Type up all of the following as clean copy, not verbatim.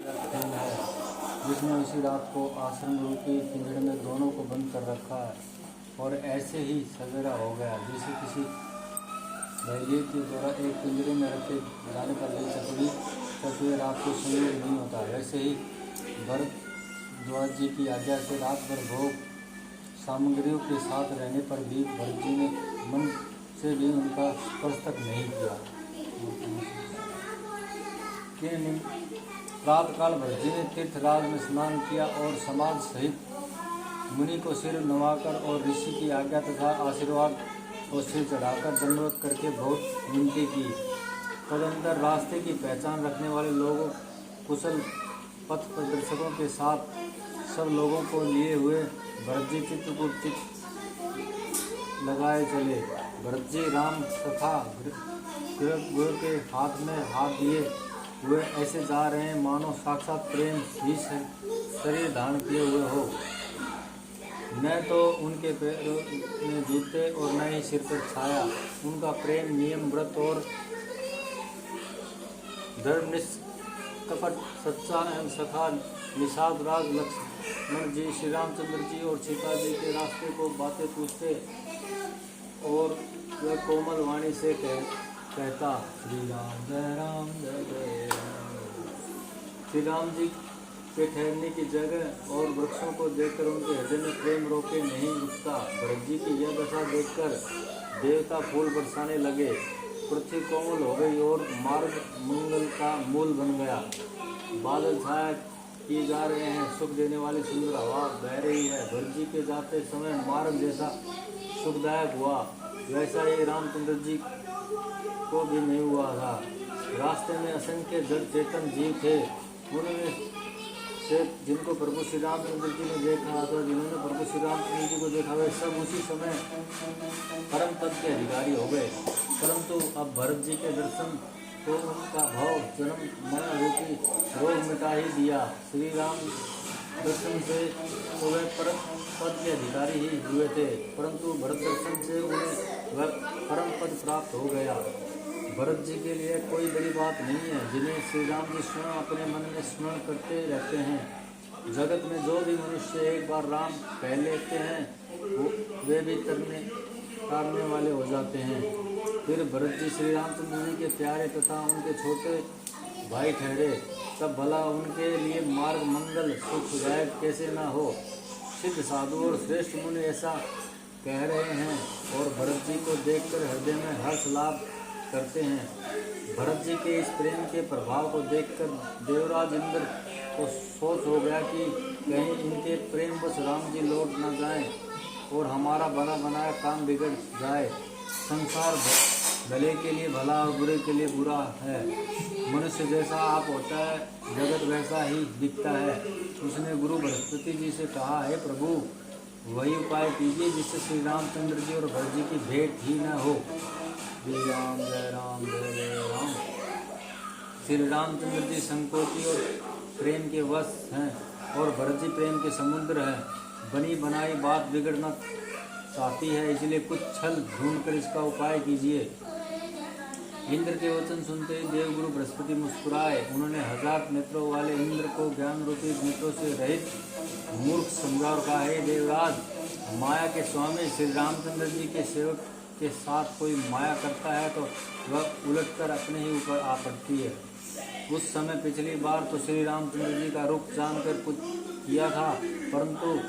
खेल है जिसने उसी रात को आश्रम रूपी पिंजरे में दोनों को बंद कर रखा है। और ऐसे ही सवेरा हो गया। जैसे किसी बहेलिये के द्वारा एक पिंजरे में रखे जाने पर भी चतुर रात को संयोग नहीं होता, वैसे ही भरद्वाज जी की आज्ञा से रात भर भोग सामग्रियों के साथ रहने पर भी भरत जी ने मन से भी उनका स्पर्श तक नहीं किया। प्रातःकाल भरत जी ने तीर्थराज में स्नान किया और समाज सहित मुनि को सिर नवाकर और ऋषि की आज्ञा तथा आशीर्वाद और सिर चढ़ाकर दंडवत करके बहुत विनती की। तदंतर रास्ते की पहचान रखने वाले लोगों, कुशल पथ प्रदर्शकों के साथ सब लोगों को लिए हुए भरत जी चित्रकूट लगाए चले। भरत जी राम तथा गुरु के हाथ में हाथ दिए हुए ऐसे जा रहे हैं मानो साक्षात प्रेम ही शरीर धारण किए हुए हो। न तो उनके पैरों में जूते और न ही सिर पर छाया। उनका प्रेम नियम, व्रत और धर्म निष्कपट सच्चा एवं सखा निषाद राज लक्ष्मण जी, श्री रामचंद्र जी और सीता जी के रास्ते को बातें पूछते और वह कोमल वाणी से कहता, श्री राम जय राम जय जय राम। श्री राम जी के ठहरने की जगह और वृक्षों को देखकर उनके हृदय में प्रेम रोके नहीं रुकता। भरत जी की यह दशा देखकर देवता फूल बरसाने लगे। पृथ्वी कोमल हो गई और मार्ग मंगल का मूल बन गया। बादल छाया किए जा रहे हैं, सुख देने वाली सुंदर हवा बह रही है। भरत जी के जाते समय मार्ग जैसा सुखदायक हुआ, वैसा ही रामचंद्र जी को भी नहीं हुआ था। रास्ते में असंख्य जड़ चेतन जीव थे। उनमें से जिनको प्रभु श्री रामचंद्र जी ने देखा था, जिन्होंने प्रभु श्री रामचंद्र जी को देखा, वे सब उसी समय परम पद के अधिकारी हो गए। परंतु अब भरत जी के दर्शन तो उनका भाव जन्म मरण रूपी रोग मिटा ही दिया। श्री राम दर्शन से तो वे परम पद के अधिकारी ही हुए थे, परंतु भरत दर्शन से उन्हें वह परम पद प्राप्त हो गया। भरत जी के लिए कोई बड़ी बात नहीं है, जिन्हें श्री राम जी स्वयं अपने मन में स्मरण करते रहते हैं। जगत में जो भी मनुष्य एक बार राम कह लेते हैं वे भी तारने वाले हो जाते हैं। फिर भरत जी श्री रामचंद्र जी के प्यारे तथा उनके छोटे भाई ठहरे, तब भला उनके लिए मार्ग मंगल सुखदायक कैसे न हो। सिद्ध साधु और श्रेष्ठ मुनि ऐसा कह रहे हैं और भरत जी को देखकर हृदय में हर्ष लाभ करते हैं। भरत जी के इस प्रेम के प्रभाव को देखकर देवराज इंद्र को सोच हो गया कि कहीं इनके प्रेम बस राम जी लौट न जाएं और हमारा बना बनाया काम बिगड़ जाए। संसार भले के लिए भला और बुरे के लिए बुरा है। मनुष्य जैसा आप होता है, जगत वैसा ही दिखता है। उसने गुरु बृहस्पति जी से कहा, है प्रभु वही उपाय कीजिए जिससे श्री रामचंद्र जी और भरत जी की भेंट ही न हो। श्री राम जय राम जय जय राम। श्री रामचंद्र जी संकोची और प्रेम के वश हैं और भरत जी प्रेम के समुद्र हैं। बनी बनाई बात बिगड़ना चाहती है, इसलिए कुछ छल ढूंढकर इसका उपाय कीजिए। इंद्र के वचन सुनते ही देवगुरु बृहस्पति मुस्कुराए। उन्होंने 1000 नेत्रों वाले इंद्र को ज्ञान रूपी नेत्रों से रहित मूर्ख समझा और कहा, हे देवराज, माया के स्वामी श्री रामचंद्र जी के सेवक के साथ कोई माया करता है तो वह उलटकर अपने ही ऊपर आ पड़ती है। उस समय पिछली बार तो श्री रामचंद्र जी का रुख जानकर कुछ किया था, परंतु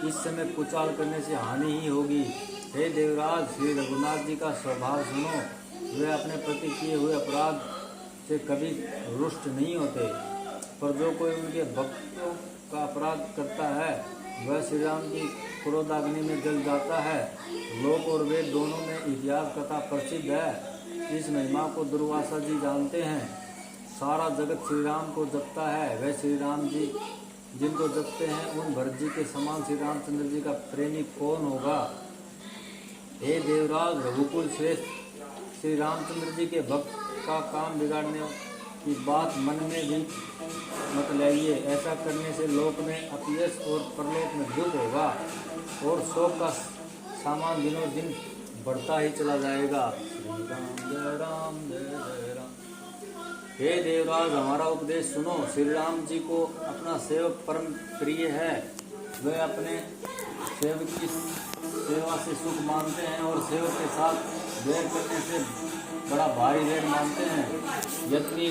इस समय कुचाल करने से हानि ही होगी। हे देवराज, श्री रघुनाथ जी का स्वभाव सुनो। वे अपने प्रति किए हुए अपराध से कभी रुष्ट नहीं होते, पर जो कोई उनके भक्तों का अपराध करता है वह श्री राम की क्रोधाग्नि में जल जाता है। लोक और वेद दोनों में इतिहास कथा प्रसिद्ध है। इस महिमा को दुर्वासा जी जानते हैं। सारा जगत श्री राम को जपता है। वह श्री राम जी जिनको जपते हैं उन भरत जी के समान श्री रामचंद्र जी का प्रेमी कौन होगा। हे देवराज, रघुकुल श्रेष्ठ श्री रामचंद्र जी के भक्त का काम बिगाड़ने की बात मन में भी मत लाइए। ऐसा करने से लोक में अपयश और परलोक में दुख होगा और शोक का सामान दिनों दिन बढ़ता ही चला जाएगा। श्री राम जय राम जय जय राम। हे देवराज, हमारा उपदेश सुनो। श्री राम जी को अपना सेवक परम प्रिय है। वे अपने सेवक की सेवा से सुख मानते हैं और सेवक के साथ वैर करने से बड़ा भारी वैर मानते हैं। यद्यपि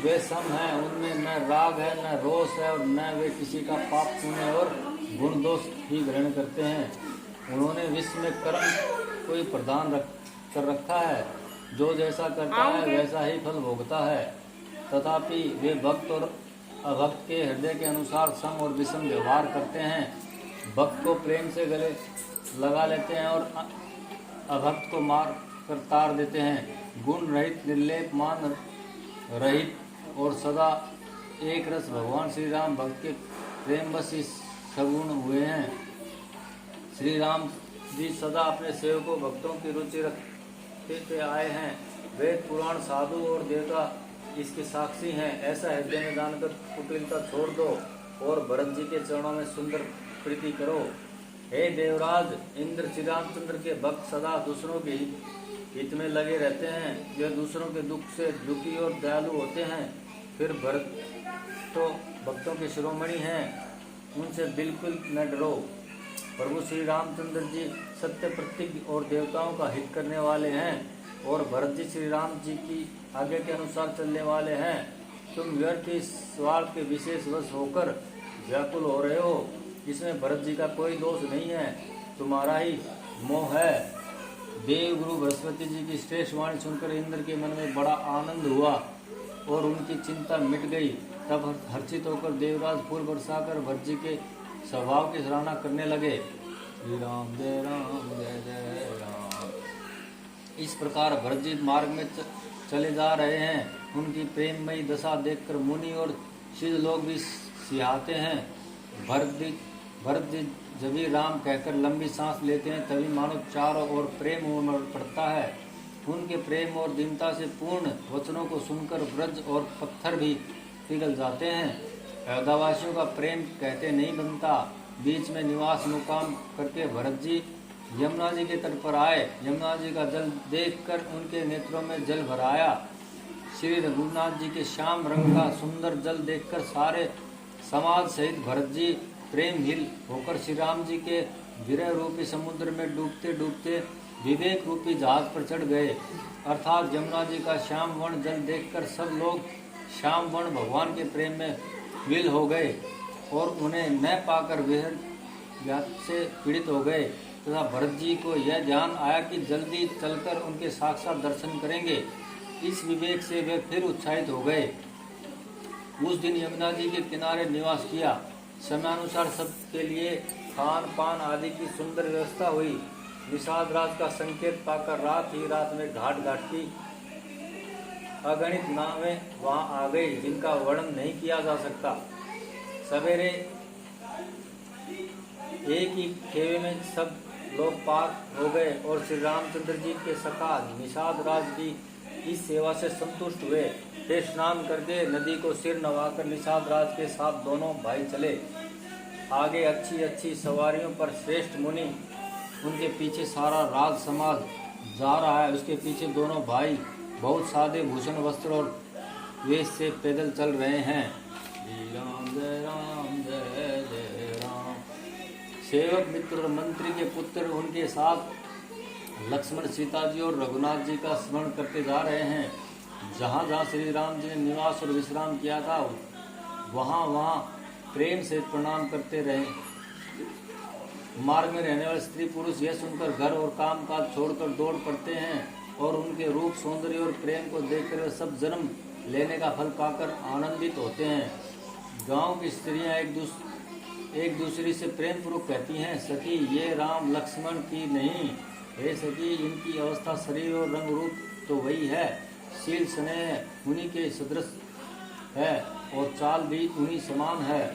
वे सम हैं, उनमें न राग है न रोष है और न वे किसी का पाप पुण्य और गुण दोष ही ग्रहण करते हैं। उन्होंने विश्व में कर्म कोई प्रदान कर रखा है, जो जैसा करता है वैसा ही फल भोगता है। तथापि वे भक्त और अभक्त के हृदय के अनुसार सम और विषम व्यवहार करते हैं। भक्त को प्रेम से गले लगा लेते हैं और अभक्त को मार कर तार देते हैं। गुण रहित, निर्लेप, मान रहित और सदा एक रस भगवान श्री राम भक्त के प्रेम बस इस सगुण हुए हैं। श्री राम जी सदा अपने सेवकों भक्तों की रुचि रखते आए हैं। वेद पुराण, साधु और देवता इसके साक्षी हैं। ऐसा हृदय में जानकर कुटिलता छोड़ दो और भरत जी के चरणों में सुंदर प्रीति करो। हे देवराज, इंद्र श्री रामचंद्र के भक्त सदा दूसरों के हित में लगे रहते हैं। वे दूसरों के दुख से दुखी और दयालु होते हैं। फिर भरत तो भक्तों के शिरोमणि हैं, उनसे बिल्कुल न डरो। प्रभु श्री रामचंद्र जी सत्य प्रतिज्ञ और देवताओं का हित करने वाले हैं और भरत जी श्री राम जी की आज्ञा के अनुसार चलने वाले हैं। तुम व्यर्थ इस स्वार्थ के विशेष वश होकर व्याकुल हो रहे हो। इसमें भरत जी का कोई दोष नहीं है, तुम्हारा ही मोह है। देव गुरु बृहस्पति जी की श्रेष्ठ वाणी सुनकर इंद्र के मन में बड़ा आनंद हुआ और उनकी चिंता मिट गई। तब हर्षित होकर देवराज फूल बरसाकर भरत जी के स्वभाव की सराहना करने लगे। श्री राम जय जय राम। इस प्रकार भरत जी मार्ग में चले जा रहे हैं। उनकी प्रेममयी दशा देखकर मुनि और सिद्ध लोग भी सिहाते हैं। भरत जी जब ही राम कहकर लंबी सांस लेते हैं, तभी मानो चारों ओर प्रेम उमड़ पड़ता है। उनके प्रेम और दीनता से पूर्ण वचनों को सुनकर ब्रज और पत्थर भी पिघल जाते हैं। अयोध्यावासियों का प्रेम कहते नहीं बनता। बीच में निवास मुकाम करके भरत जी यमुना जी के तट पर आए। यमुना जी का जल देखकर उनके नेत्रों में जल भर आया। श्री रघुनाथ जी के श्याम रंग का सुंदर जल देखकर सारे समाज सहित भरत जी प्रेमहीन होकर श्री राम जी के विरह रूपी समुद्र में डूबते डूबते विवेक रूपी जहाज पर चढ़ गए। अर्थात यमुना जी का श्याम वर्ण जल देखकर सब लोग श्याम वर्ण भगवान के प्रेम में विल हो गए और उन्हें न पाकर विहर व्याध से पीड़ित हो गए। तथा भरत जी को यह ध्यान आया कि जल्दी चलकर उनके साक्षात दर्शन करेंगे। इस विवेक से वे फिर उत्साहित हो गए। उस दिन यमुना जी के किनारे निवास किया। समयानुसार सबके लिए खान पान आदि की सुंदर व्यवस्था हुई। निषाद राज का संकेत पाकर रात ही रात में घाट घाट की अगणित नावें वहां आ गई, जिनका वर्णन नहीं किया जा सकता। सवेरे एक ही खेवे में सब लोग पार हो गए और श्री रामचंद्र जी के सखा निषाद राज भी इस सेवा से संतुष्ट हुए। वे स्नान करके नदी को सिर नवाकर निषाद राज के साथ दोनों भाई चले। आगे अच्छी अच्छी सवारियों पर श्रेष्ठ मुनि, उनके पीछे सारा राज समाज जा रहा है। उसके पीछे दोनों भाई बहुत सादे भूषण वस्त्र और वेश से पैदल चल रहे हैं। राम जय राम जय जय राम। सेवक मित्र और मंत्री के पुत्र उनके साथ लक्ष्मण, सीता जी और रघुनाथ जी का स्मरण करते जा रहे हैं। जहाँ जहाँ श्री राम जी ने निवास और विश्राम किया था, वहाँ वहाँ प्रेम से प्रणाम करते रहे। मार्ग में रहने वाले स्त्री पुरुष यह सुनकर घर और काम काज छोड़कर दौड़ पड़ते हैं और उनके रूप, सौंदर्य और प्रेम को देखकर वे सब जन्म लेने का फल पाकर आनंदित होते हैं। गांव की स्त्रियां एक दूसरी से प्रेम पूर्वक कहती हैं, सखी ये राम लक्ष्मण की नहीं, हे सखी इनकी अवस्था, शरीर और रंग रूप तो वही है। शील स्नेह उन्हीं के सदृश है और चाल भी उन्हीं समान है,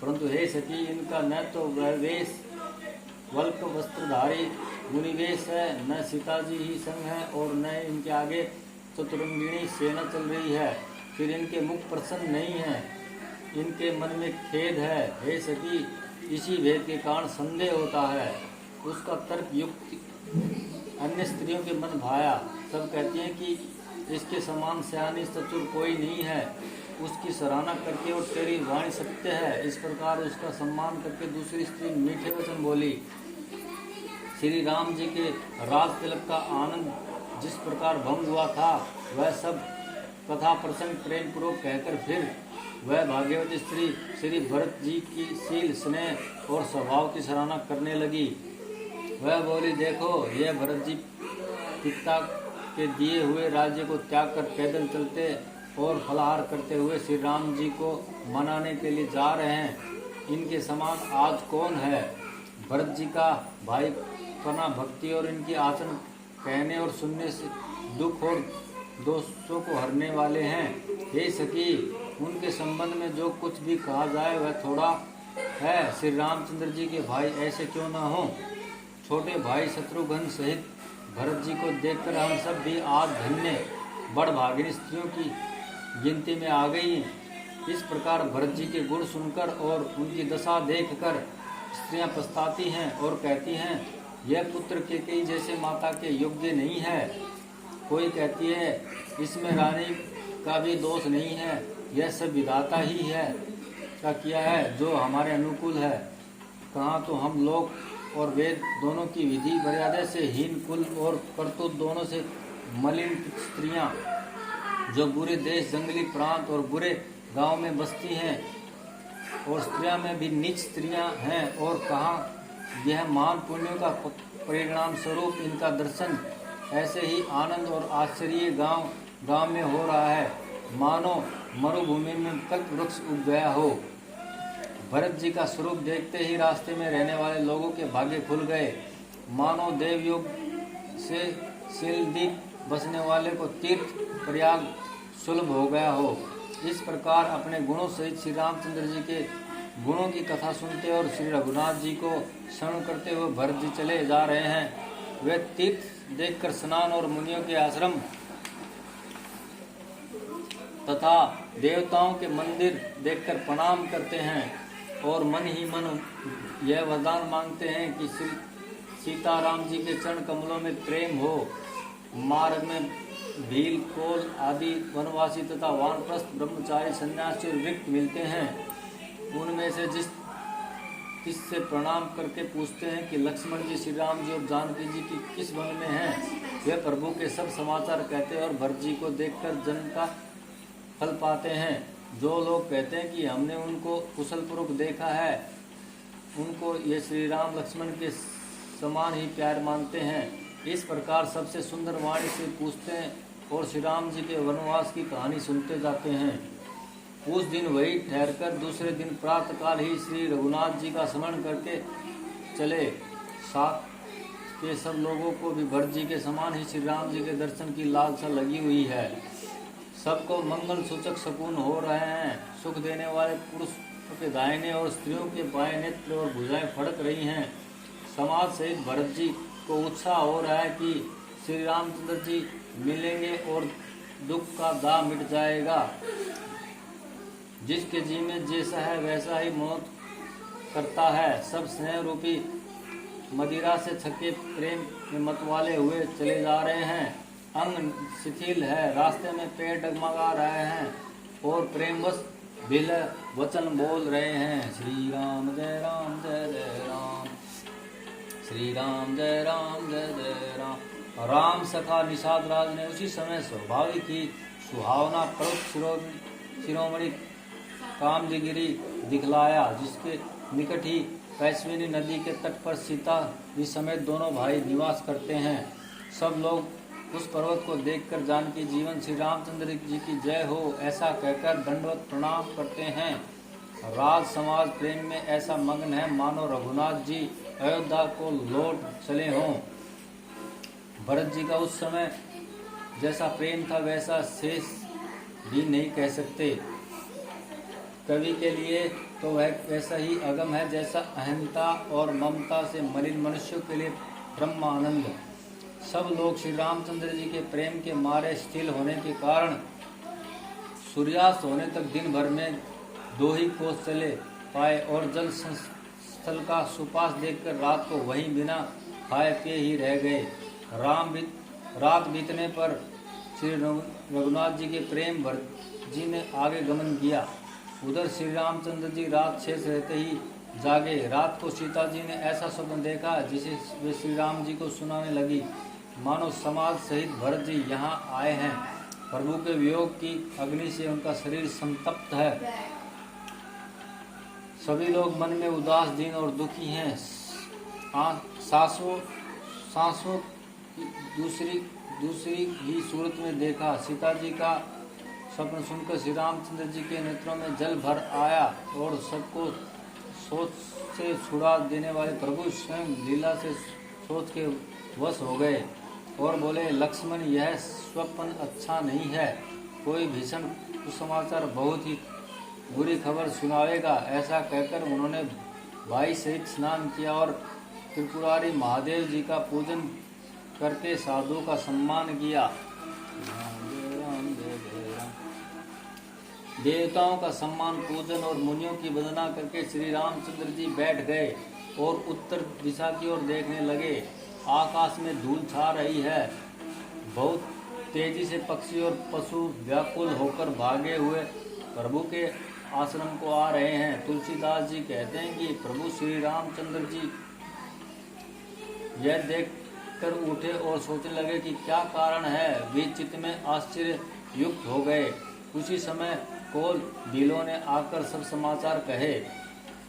परंतु हे सखी इनका न तो वेश वल्क वस्त्रधारी मुनिवेश है, न सीता जी ही संग है और न इनके आगे चतुरंगिणी सेना चल रही है। फिर इनके मुख प्रसन्न नहीं है, इनके मन में खेद है। हे सखी इसी भेद के कारण संदेह होता है। उसका तर्क युक्ति अन्य स्त्रियों के मन भाया। सब कहती हैं कि इसके समान सयानी चतुर कोई नहीं है। उसकी सराहना करके और तेरी वाणी सत्य है। इस प्रकार उसका सम्मान करके दूसरी स्त्री मीठे वचन बोली। श्री राम जी के राज तिलक का आनंद जिस प्रकार भंग हुआ था, वह सब कथा प्रसंग प्रेम पूर्वक कहकर फिर वह भाग्यवती स्त्री श्री भरत जी की शील, स्नेह और स्वभाव की सराहना करने लगी। वह बोली, देखो यह भरत जी पिता के दिए हुए राज्य को त्याग कर पैदल चलते और फलाहार करते हुए श्री राम जी को मनाने के लिए जा रहे हैं। इनके समान आज कौन है? भरत जी का भाई पना भक्ति और इनकी आचरण कहने और सुनने से दुख और दोषों को हरने वाले हैं। हे सखी, उनके संबंध में जो कुछ भी कहा जाए वह थोड़ा है। श्री रामचंद्र जी के भाई ऐसे क्यों ना हो? छोटे भाई शत्रुघ्न सहित भरत जी को देखकर हम सब भी आज धन्य बड़ भागिनी स्त्रियों की गिनती में आ गई। इस प्रकार भरत जी के गुण सुनकर और उनकी दशा देखकर स्त्रियां पछताती हैं और कहती हैं, यह पुत्र केकई जैसे माता के योग्य नहीं है। कोई कहती है, इसमें रानी का भी दोष नहीं है, यह सब विधाता ही है का किया है जो हमारे अनुकूल है। कहाँ तो हम लोग और वेद दोनों की विधि मर्यादा से हीन कुल और करतूत दोनों से मलिन स्त्रियां जो बुरे देश, जंगली प्रांत और बुरे गांव में बसती हैं और स्त्रियां में भी नीच स्त्रियां हैं। और कहाँ यह महान पुण्यों का परिणाम स्वरूप इनका दर्शन ऐसे ही आनंद और आश्चर्य गांव गांव में हो रहा है, मानो मरुभूमि में कल्प वृक्ष उग गया हो। भरत जी का स्वरूप देखते ही रास्ते में रहने वाले लोगों के भाग्य खुल गए, मानो देवयोग से शिलदीप बसने वाले को तीर्थ प्रयाग सुलभ हो गया हो। इस प्रकार अपने गुणों सहित श्री रामचंद्र जी के गुणों की कथा सुनते और श्री रघुनाथ जी को स्मरण करते हुए भरत जी चले जा रहे हैं। वे तीर्थ देखकर स्नान और मुनियों के आश्रम तथा देवताओं के मंदिर देखकर प्रणाम करते हैं और मन ही मन यह वरदान मांगते हैं कि श्री सीताराम जी के चरण कमलों में प्रेम हो। मार्ग में भील, कोल आदि वनवासी तथा वानप्रस्थ ब्रह्मचारी सन्यासी और विक्त मिलते हैं। उनमें से किससे प्रणाम करके पूछते हैं कि लक्ष्मण जी, श्री राम जी और जानकी जी की किस वन में हैं। वे प्रभु के सब समाचार कहते हैं और भरत जी को देखकर जन्म का फल पाते हैं। जो लोग कहते हैं कि हमने उनको कुशलपूर्वक देखा है, उनको ये श्री राम लक्ष्मण के समान ही प्यार मानते हैं। इस प्रकार सबसे सुंदर वाणी से पूछते हैं और श्री राम जी के वनवास की कहानी सुनते जाते हैं। उस दिन वही ठहरकर दूसरे दिन प्रातःकाल ही श्री रघुनाथ जी का स्मरण करके चले। साथ के सब लोगों को भी भरत जी के समान ही श्री राम जी के दर्शन की लालसा लगी हुई है। सबको मंगल सूचक शकुन हो रहे हैं। सुख देने वाले पुरुषों के दाहिने और स्त्रियों के बाएं नेत्र और भुजाएं फड़क रही हैं। समाज सहित भरत जी को उत्साह हो रहा है कि श्री रामचंद्र जी मिलेंगे और दुख का दाह मिट जाएगा। जिसके जी में जैसा है वैसा ही मौत करता है। सब स्नेह रूपी मदिरा से छके प्रेम में मतवाले हुए चले जा रहे हैं। अंग शिथिल है, रास्ते में पेड़ डगमगा रहे हैं और प्रेमवश बिल वचन बोल रहे हैं। श्री राम जय राम जय जय राम, श्री राम जय राम जय जय राम। राम सखा निषाद राज ने उसी समय स्वाभाविक ही सुहावना पर्वत शिरोमणि कामदगिरी दिखलाया, जिसके निकट ही पैस्विनी नदी के तट पर सीता जी समेत दोनों भाई निवास करते हैं। सब लोग उस पर्वत को देखकर जानकी जीवन श्री रामचंद्र जी की जय हो ऐसा कहकर दंडवत प्रणाम करते हैं। राज समाज प्रेम में ऐसा मग्न है मानो रघुनाथ जी अयोध्या को लौट चले हों। भरत जी का उस समय जैसा प्रेम था वैसा शेष भी नहीं कह सकते। कवि के लिए तो वह वैसा ही अगम है जैसा अहंता और ममता से मलिन मनुष्यों के लिए ब्रह्मानंद। सब लोग श्री रामचंद्र जी के प्रेम के मारे स्थिर होने के कारण सूर्यास्त होने तक दिन भर में 2 ही कोस चले पाए और जल स्थल का सुपास देखकर रात को वहीं बिना खाए पिए ही रह गए। रात बीतने पर श्री रघुनाथ जी के प्रेम भरत जी ने आगे गमन किया। उधर श्री रामचंद्र जी रात शेष रहते ही जागे। रात को सीता जी ने ऐसा स्वप्न देखा जिसे वे श्री राम जी को सुनाने लगी। मानो समाज सहित भरत जी यहाँ आए हैं। प्रभु के वियोग की अग्नि से उनका शरीर संतप्त है। सभी लोग मन में उदास, दीन और दुखी हैं। सांसों दूसरी ही सूरत में देखा। सीता जी का स्वप्न सुनकर श्री रामचंद्र जी के नेत्रों में जल भर आया और सबको सोच से छुड़ा देने वाले प्रभु स्वयं लीला से सोच के वश हो गए और बोले, लक्ष्मण, यह स्वप्न अच्छा नहीं है। कोई भीषण कुसमाचार, बहुत ही बुरी खबर सुनावेगा। ऐसा कहकर उन्होंने भाई सहित स्नान किया और त्रिपुरारी महादेव जी का पूजन करके साधुओं का सम्मान किया। देवताओं का सम्मान, पूजन और मुनियों की वंदना करके श्री रामचंद्र जी बैठ गए और उत्तर दिशा की ओर देखने लगे। आकाश में धूल छा रही है। बहुत तेजी से पक्षी और पशु व्याकुल होकर भागे हुए प्रभु के आश्रम को आ रहे हैं। तुलसीदास जी कहते हैं कि प्रभु श्री रामचंद्र जी यह देखकर उठे और सोचने लगे कि क्या कारण है। वे चित्त में आश्चर्य युक्त हो गए। उसी समय कोल बिलों ने आकर सब समाचार कहे।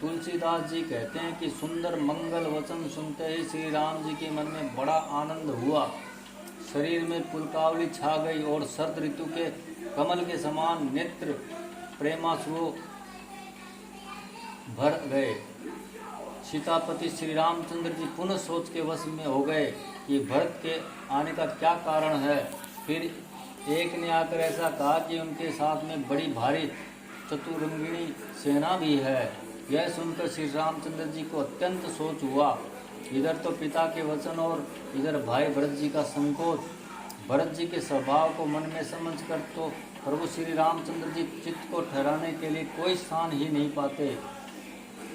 तुलसीदास जी कहते हैं कि सुंदर मंगल वचन सुनते ही श्री राम जी के मन में बड़ा आनंद हुआ। शरीर में पुलकावली छा गई और शरद ऋतु के कमल के समान नेत्र प्रेमाश्रुओं भर गए। सीतापति श्री रामचंद्र जी पुनः सोच के वश में हो गए कि भरत के आने का क्या कारण है। फिर एक ने आकर ऐसा कहा कि उनके साथ में बड़ी भारी चतुरंगिणी सेना भी है। यह सुनकर श्री रामचंद्र जी को अत्यंत सोच हुआ। इधर तो पिता के वचन और इधर भाई भरत जी का संकोच। भरत जी के स्वभाव को मन में समझकर तो प्रभु श्री रामचंद्र जी चित्त को ठहराने के लिए कोई स्थान ही नहीं पाते।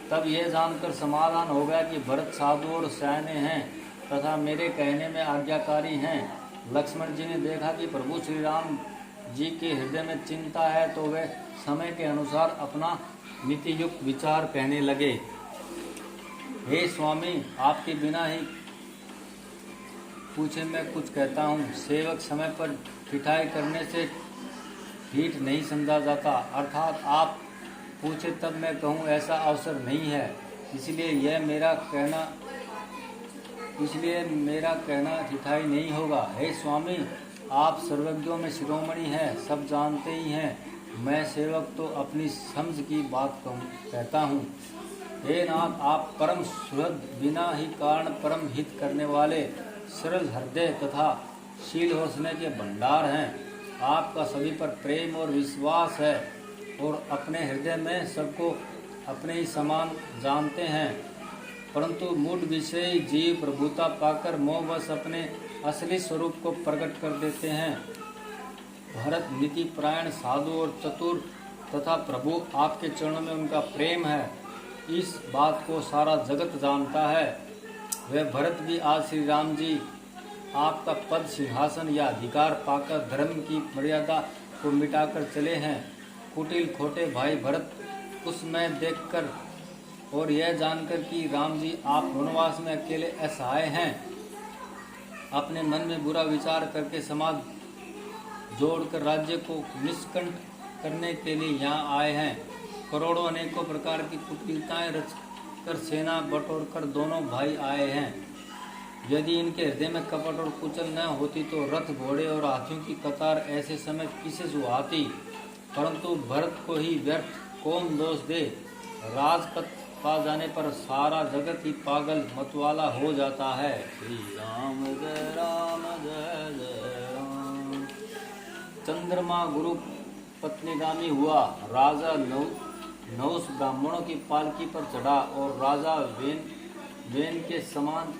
तब यह जानकर समाधान हो गया कि भरत साधु और सयाने हैं तथा मेरे कहने में आज्ञाकारी हैं। लक्ष्मण जी ने देखा कि प्रभु श्री राम जी के हृदय में चिंता है तो वे समय के अनुसार अपना नीति युक्त विचार कहने लगे। हे स्वामी, आपके बिना ही पूछे मैं कुछ कहता हूँ। सेवक समय पर ठिठाई करने से ठीक नहीं समझा जाता, अर्थात आप पूछे तब मैं कहूँ ऐसा अवसर नहीं है। इसलिए मेरा कहना ठिठाई नहीं होगा। हे स्वामी, आप सर्वज्ञों में शिरोमणि हैं, सब जानते ही हैं। मैं सेवक तो अपनी समझ की बात कहता हूँ। हे नाथ, आप परम सुहृद, बिना ही कारण परम हित करने वाले, सरल हृदय तथा शील और स्नेह के भंडार हैं। आपका सभी पर प्रेम और विश्वास है और अपने हृदय में सबको अपने ही समान जानते हैं, परंतु मूढ़ विषयी जीव प्रभुता पाकर मोहवश अपने असली स्वरूप को प्रकट कर देते हैं। भरत नीति परायण, साधु और चतुर तथा प्रभु आपके चरणों में उनका प्रेम है, इस बात को सारा जगत जानता है। वह भरत भी आज श्री राम जी आपका पद, सिंहासन या अधिकार पाकर धर्म की मर्यादा को मिटाकर चले हैं। कुटिल खोटे भाई भरत उसमें देखकर और यह जानकर कि राम जी आप वनवास में अकेले असहाय हैं, अपने मन में बुरा विचार करके समाज जोड़कर राज्य को निष्कंठ करने के लिए यहाँ आए हैं। करोड़ों अनेकों प्रकार की कुटिलताएं रचकर सेना बटोर कर दोनों भाई आए हैं। यदि इनके हृदय में कपट और कुचल न होती तो रथ, घोड़े और हाथियों की कतार ऐसे समय किसे सुहाती, परंतु भरत को ही व्यर्थ कौन दोष दे। राजपथ पा जाने पर सारा जगत ही पागल मतवाला हो जाता है। श्री राम जय राम। चंद्रमा गुरु पत्नीगामी हुआ। राजा नहुष ब्राह्मणों की पालकी पर चढ़ा और राजा वेन के समान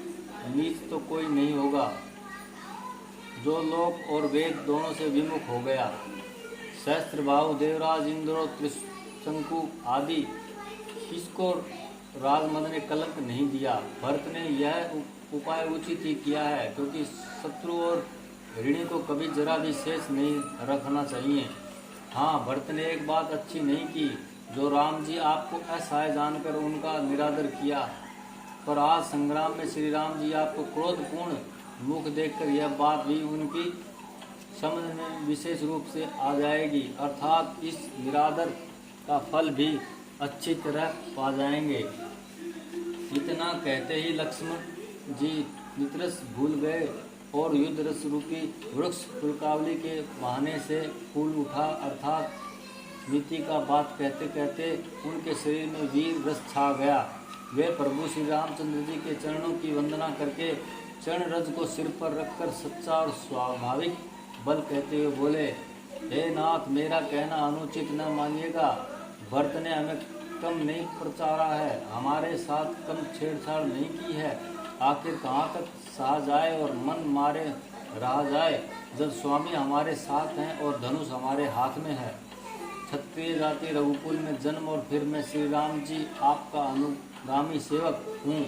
नीच तो कोई नहीं होगा, जो लोक और वेद दोनों से विमुख हो गया। सहस्त्रबाहु देवराज इंद्र और त्रिशंकु आदि किसको राजमद ने कलंक नहीं दिया। भरत ने यह उपाय उचित ही किया है, क्योंकि शत्रु और ऋणी को कभी जरा भी शेष नहीं रखना चाहिए। हाँ, भरत ने एक बात अच्छी नहीं की, जो राम जी आपको असहाय जानकर उनका निरादर किया। पर आज संग्राम में श्री राम जी आपको क्रोधपूर्ण मुख देखकर यह बात भी उनकी समझ में विशेष रूप से आ जाएगी, अर्थात इस निरादर का फल भी अच्छी तरह पा जाएंगे। इतना कहते ही लक्ष्मण जी नितरस भूल गए और युद्ध रस रूपी वृक्ष पुलकावली के बहाने से फूल उठा, अर्थात नीति का बात कहते कहते उनके शरीर में वीर रस छा गया। वे प्रभु श्री रामचंद्र जी के चरणों की वंदना करके चरण रज को सिर पर रखकर सच्चा और स्वाभाविक बल कहते हुए बोले, हे नाथ, मेरा कहना अनुचित न मानिएगा। भरत ने हमें कम नहीं प्रचारा है, हमारे साथ कम छेड़छाड़ नहीं की है। आखिर कहाँ तक सहा जाए और मन मारे रहा जाए, जब स्वामी हमारे साथ हैं और धनुष हमारे हाथ में है। क्षत्रिय जाति रघुकुल में जन्म और फिर मैं श्री राम जी आपका अनुगामी सेवक हूँ,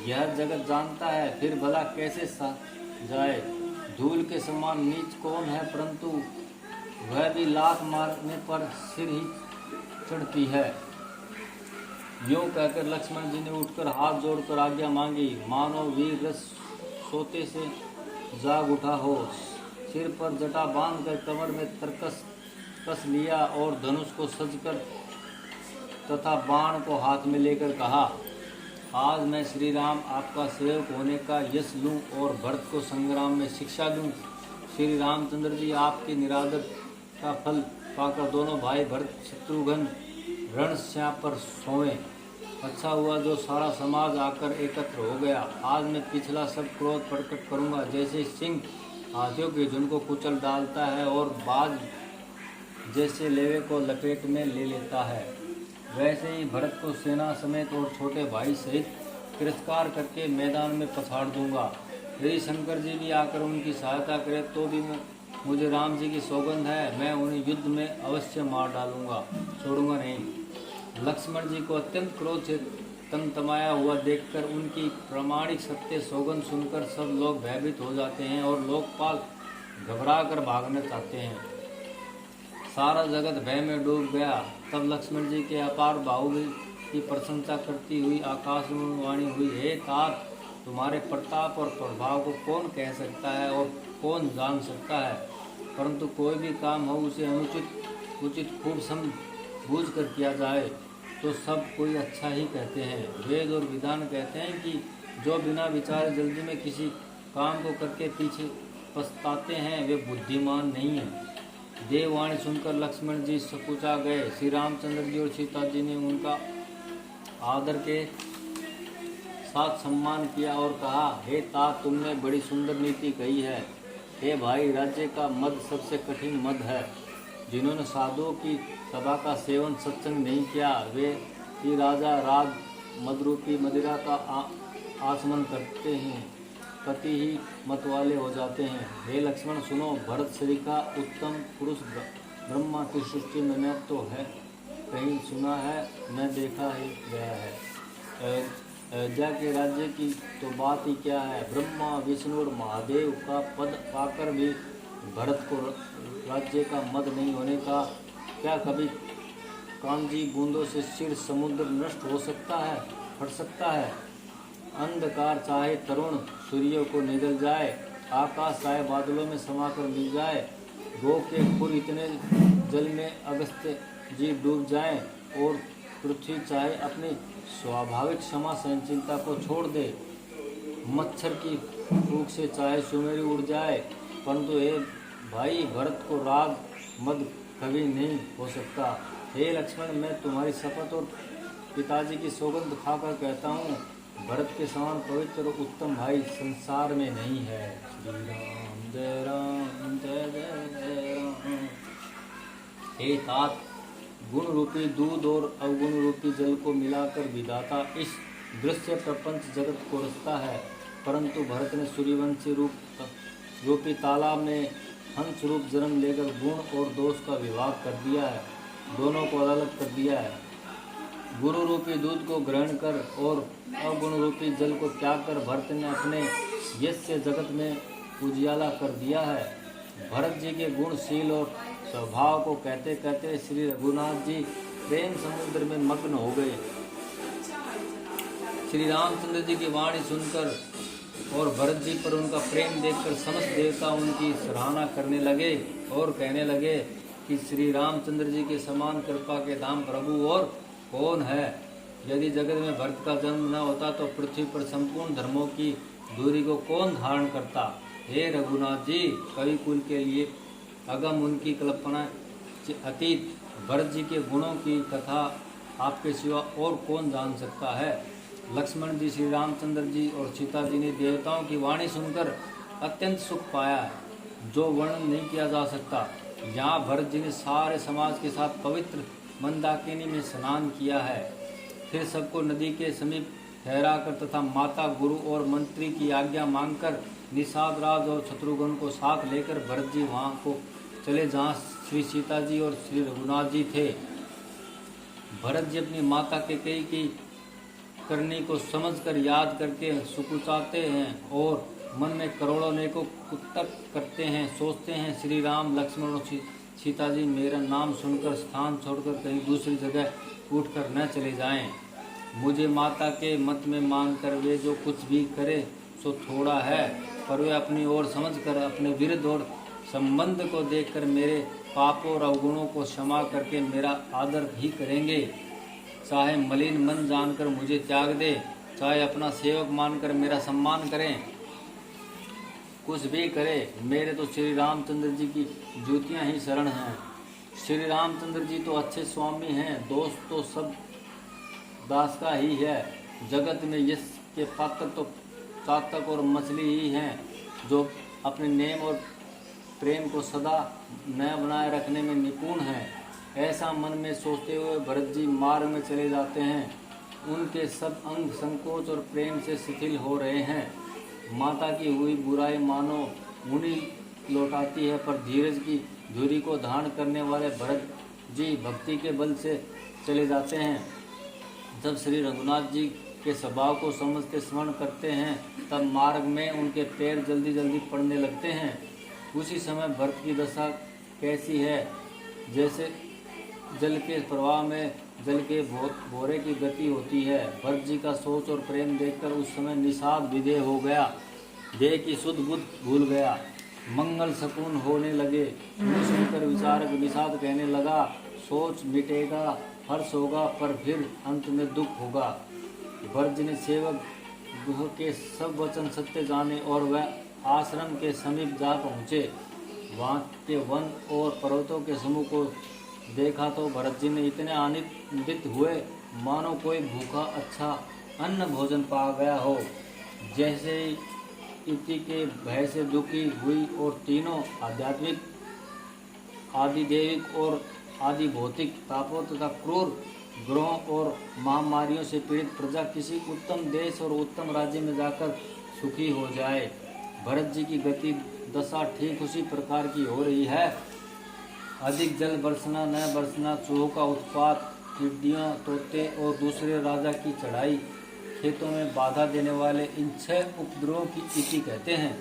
यह जगत जानता है। फिर भला कैसे सह जाए। धूल के समान नीच कौन है, परंतु वह भी लात मारने पर सिर ही चढ़ती है। यूं कहकर लक्ष्मण जी ने उठकर हाथ जोड़कर आज्ञा मांगी, मानो वीर रस सोते से जाग उठा हो। सिर पर जटा बांधकर कमर में तरकस कस लिया और धनुष को सजकर तथा बाण को हाथ में लेकर कहा, आज मैं श्री राम आपका सेवक होने का यश लूं और भरत को संग्राम में शिक्षा दूं। श्री रामचंद्र जी आपके निरादर का फल पाकर दोनों भाई भरत शत्रुघ्न रणश्या पर सोए। अच्छा हुआ जो सारा समाज आकर एकत्र हो गया। आज मैं पिछला सब क्रोध प्रकट करूंगा। जैसे सिंह हाथियों के झुंड को कुचल डालता है और बाज जैसे लेवे को लपेट में ले लेता है, वैसे ही भरत को सेना समेत और छोटे भाई सहित तिरस्कार करके मैदान में पछाड़ दूंगा। यदि शंकर जी भी आकर उनकी सहायता करे तो भी मुझे राम जी की सौगंध है, मैं उन्हें युद्ध में अवश्य मार डालूंगा, छोड़ूंगा नहीं। लक्ष्मण जी को अत्यंत क्रोध से तमतमाया हुआ देखकर उनकी प्रामाणिक सत्य सौगंध सुनकर सब लोग भयभीत हो जाते हैं और लोकपाल घबरा कर भागना चाहते हैं। सारा जगत भय में डूब गया। तब लक्ष्मण जी के अपार बाहुबल की प्रशंसा करती हुई आकाश में वाणी हुई, हे तात, तुम्हारे प्रताप और प्रभाव को कौन कह सकता है और कौन जान सकता है। परंतु कोई भी काम हो उसे उचित खूब समझ कर किया जाए तो सब कोई अच्छा ही कहते हैं। वेद और विधान कहते हैं कि जो बिना विचारे जल्दी में किसी काम को करके पीछे पछताते हैं वे बुद्धिमान नहीं हैं। देववाणी सुनकर लक्ष्मण जी सकुचा गए। श्री रामचंद्र जी और सीता जी ने उनका आदर के साथ सम्मान किया और कहा, हे तात, तुमने बड़ी सुंदर नीति कही है। हे भाई, राज्य का मद सबसे कठिन मद है। जिन्होंने साधुओं की सभा का सेवन सत्संग नहीं किया वे ही राजा राज मदरूपी मदिरा का आचमन करते हैं, पति ही मतवाले हो जाते हैं। हे लक्ष्मण सुनो, भरत श्री का उत्तम पुरुष ब्रह्मा की सृष्टि में न तो है कहीं सुना है न देखा ही गया है। अयोध्या के राज्य की तो बात ही क्या है। ब्रह्मा विष्णु और महादेव का पद पाकर भी भरत को राज्य का मद नहीं होने का क्या कभी कांजी बूंदों से सिर समुद्र नष्ट हो सकता है, फट सकता है। अंधकार चाहे तरुण सूर्य को निगल जाए, आकाश चाहे बादलों में समाकर मिल जाए, गो के खुर इतने जल में अगस्त्य जी डूब जाएं और पृथ्वी चाहे अपनी स्वाभाविक क्षमा सहनशीलता को छोड़ दे, मच्छर की फूंक से चाहे सुमेरु उड़ जाए, परंतु हे भाई, भरत को राग मद कभी नहीं हो सकता। हे लक्ष्मण, मैं तुम्हारी शपथ और पिताजी की सौगंध खाकर कहता हूँ, भरत के समान पवित्र और उत्तम भाई संसार में नहीं है। श्री राम जय राम जय जय राम। हे तात, गुण रूपी दूध और अवगुण रूपी जल को मिलाकर विधाता इस दृश्य प्रपंच जगत को रचता है, परंतु भरत ने सूर्यवंशी रूपी तालाब में हंस रूप जन्म लेकर गुण और दोष का विभाग कर दिया है, दोनों को अलग कर दिया है। गुरु रूपी दूध को ग्रहण कर और अवगुण रूपी जल को त्याग कर भरत ने अपने यश से जगत में उजियाला कर दिया है। भरत जी के गुणशील और स्वभाव को कहते कहते श्री रघुनाथ जी प्रेम समुद्र में मग्न हो गए। श्री रामचंद्र जी की वाणी सुनकर और भरत जी पर उनका प्रेम देखकर समस्त देवता उनकी सराहना करने लगे और कहने लगे कि श्री रामचंद्र जी के समान कृपा के धाम प्रभु और कौन है। यदि जगत में भरत का जन्म न होता तो पृथ्वी पर संपूर्ण धर्मों की दूरी को कौन धारण करता। हे रघुनाथ जी, कवि कुल के लिए अगम उनकी कल्पना अतीत भरत जी के गुणों की कथा आपके सिवा और कौन जान सकता है। लक्ष्मण जी, श्री रामचंद्र जी और सीता जी ने देवताओं की वाणी सुनकर अत्यंत सुख पाया है, जो वर्णन नहीं किया जा सकता। यहाँ भरत जी ने सारे समाज के साथ पवित्र मंदाकिनी में स्नान किया है। फिर सबको नदी के समीप ठहराकर तथा माता, गुरु और मंत्री की आज्ञा मांगकर निषाद राज और शत्रुघ्न को साथ लेकर भरत जी वहाँ को चले जहाँ श्री सीता जी और श्री रघुनाथ जी थे। भरत जी अपनी माता कैकेयी की करनी को समझकर याद करके सुकुचाते हैं और मन में करोड़ों नेकों कुतक करते हैं। सोचते हैं श्री राम, लक्ष्मण और सीता जी मेरा नाम सुनकर स्थान छोड़कर कहीं दूसरी जगह उठकर न चले जाएं। मुझे माता के मत में मानकर वे जो कुछ भी करे सो थोड़ा है, पर वे अपनी ओर समझकर अपने विरुद्ध और संबंध को देखकर मेरे पापों और अवगुणों को क्षमा करके मेरा आदर भी करेंगे। चाहे मलिन मन जानकर मुझे त्याग दे, चाहे अपना सेवक मानकर मेरा सम्मान करें, कुछ भी करे, मेरे तो श्री रामचंद्र जी की जूतियाँ ही शरण हैं। श्री रामचंद्र जी तो अच्छे स्वामी हैं, दोस्त तो सब दास का ही है। जगत में यश के पात्र तो चातक और मछली ही हैं, जो अपने नेम और प्रेम को सदा नया बनाए रखने में निपुण हैं। ऐसा मन में सोचते हुए भरत जी मार्ग में चले जाते हैं। उनके सब अंग संकोच और प्रेम से शिथिल हो रहे हैं। माता की हुई बुराई मानो मुनि लौटाती है, पर धीरज की धुरी को धारण करने वाले भरत जी भक्ति के बल से चले जाते हैं। जब श्री रघुनाथ जी के स्वभाव को समझते स्मरण करते हैं, तब मार्ग में उनके पैर जल्दी जल्दी पड़ने लगते हैं। उसी समय भरत की दशा कैसी है, जैसे जल के प्रवाह में जल के भोरे की गति होती है। भरत जी का सोच और प्रेम देखकर उस समय निषाद विदेह हो गया, देह की शुद्ध बुद्ध भूल गया, मंगल शकुन होने लगे। सुनकर विचारक निषाद कहने लगा, सोच मिटेगा, हर्ष होगा, पर फिर अंत में दुख होगा। भरत जी ने सेवक गुह के सब वचन सत्य जाने और वह आश्रम के समीप जा पहुँचे। वहाँ के वन और पर्वतों के समूह को देखा तो भरत जी ने इतने आनंदित हुए मानो कोई भूखा अच्छा अन्न भोजन पा गया हो। जैसे इति के भय से दुखी हुई और तीनों आध्यात्मिक, आदिदेविक और आदि भौतिक तापों तथा क्रूर ग्रहों और महामारियों से पीड़ित प्रजा किसी उत्तम देश और उत्तम राज्य में जाकर सुखी हो जाए। भरत जी की गति दशा ठीक उसी प्रकार की हो रही है। अधिक जल बरसना न बरसना, चूहों का उत्पात, टिड्डियों, तोते और दूसरे राजा की चढ़ाई, खेतों में बाधा देने वाले इन 6 उपद्रवों की इति कहते हैं।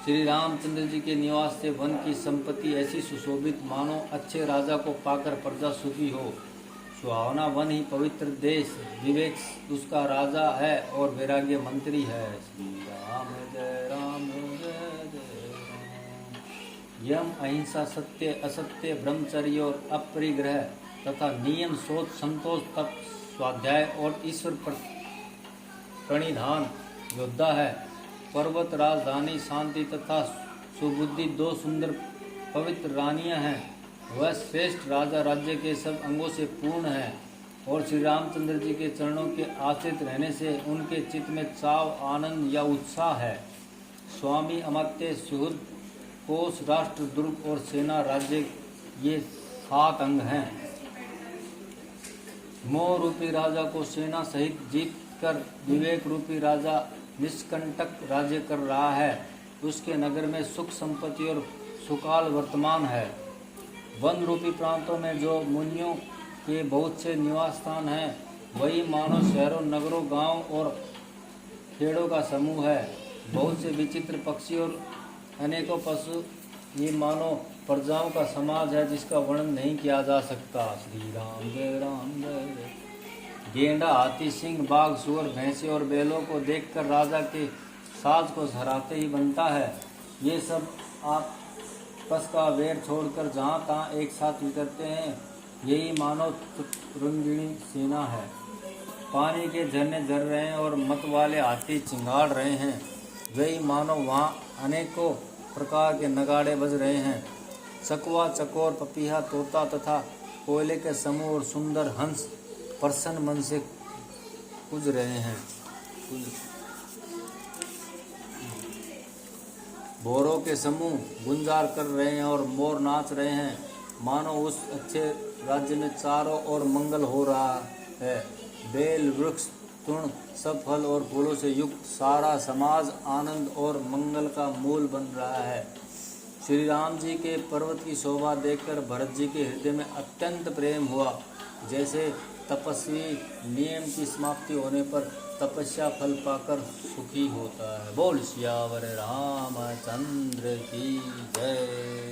श्री रामचंद्र जी के निवास से वन की संपत्ति ऐसी सुशोभित मानो अच्छे राजा को पाकर प्रजा सुखी हो। सुहावना वन ही पवित्र देश, विवेक उसका राजा है और वैराग्य मंत्री है। श्री राम जय राम जय जय राम। यम, अहिंसा, सत्य, असत्य, ब्रह्मचर्य और अपरिग्रह तथा नियम, सोच, संतोष, तप, स्वाध्याय और ईश्वर प्रणिधान योद्धा है। पर्वत राजधानी शांति तथा सुबुद्धि 2 सुंदर पवित्र रानियां हैं। वह श्रेष्ठ राजा राज्य के सब अंगों से पूर्ण है और श्री रामचंद्र जी के चरणों के आश्रित रहने से उनके चित्त में चाव, आनंद या उत्साह है। स्वामी, अमात्य, सुहृद, कोष, राष्ट्र, दुर्ग और सेना राज्य ये 7 अंग हैं। मोह रूपी राजा को सेना सहित जीत कर विवेक रूपी राजा निष्कंटक राज्य कर रहा है। उसके नगर में सुख संपत्ति और सुकाल वर्तमान है। वन रूपी प्रांतों में जो मुनियों के बहुत से निवास स्थान हैं, वही मानो शहरों, नगरों, गांव और खेड़ों का समूह है। बहुत से विचित्र पक्षी और अनेकों पशु, ये मानो प्रजाओं का समाज है जिसका वर्णन नहीं किया जा सकता। श्री राम जय राम जय जय। गेंडा, हाथी, सिंह, बाघ, सुअर, भैंसे और बैलों को देखकर राजा के साज को सराहते ही बनता है। ये सब आपस का वैर छोड़कर जहाँ तहाँ एक साथ उतरते हैं। यही मानव तुरंगिणी सेना है। पानी के झरने झर रहे हैं और मत वाले हाथी चिंगाड़ रहे हैं। वही मानव वहाँ अनेकों प्रकार के नगाड़े बज रहे हैं। चकवा, चकोर, पपीहा, तोता तथा कोयले के समूह और सुंदर हंस प्रसन्न मन से कूद रहे हैं। भौरों के समूह गुंजार कर रहे हैं और मोर नाच रहे हैं। मानो उस अच्छे राज्य में चारों ओर मंगल हो रहा है। बेल, वृक्ष, तृण, सब फल और फूलों से युक्त सारा समाज आनंद और मंगल का मूल बन रहा है। श्री राम जी के पर्वत की शोभा देखकर भरत जी के हृदय में अत्यंत प्रेम हुआ। जैसे तपस्वी नियम की समाप्ति होने पर तपस्या फल पाकर सुखी होता है। बोल सियावर रामचंद्र की जय।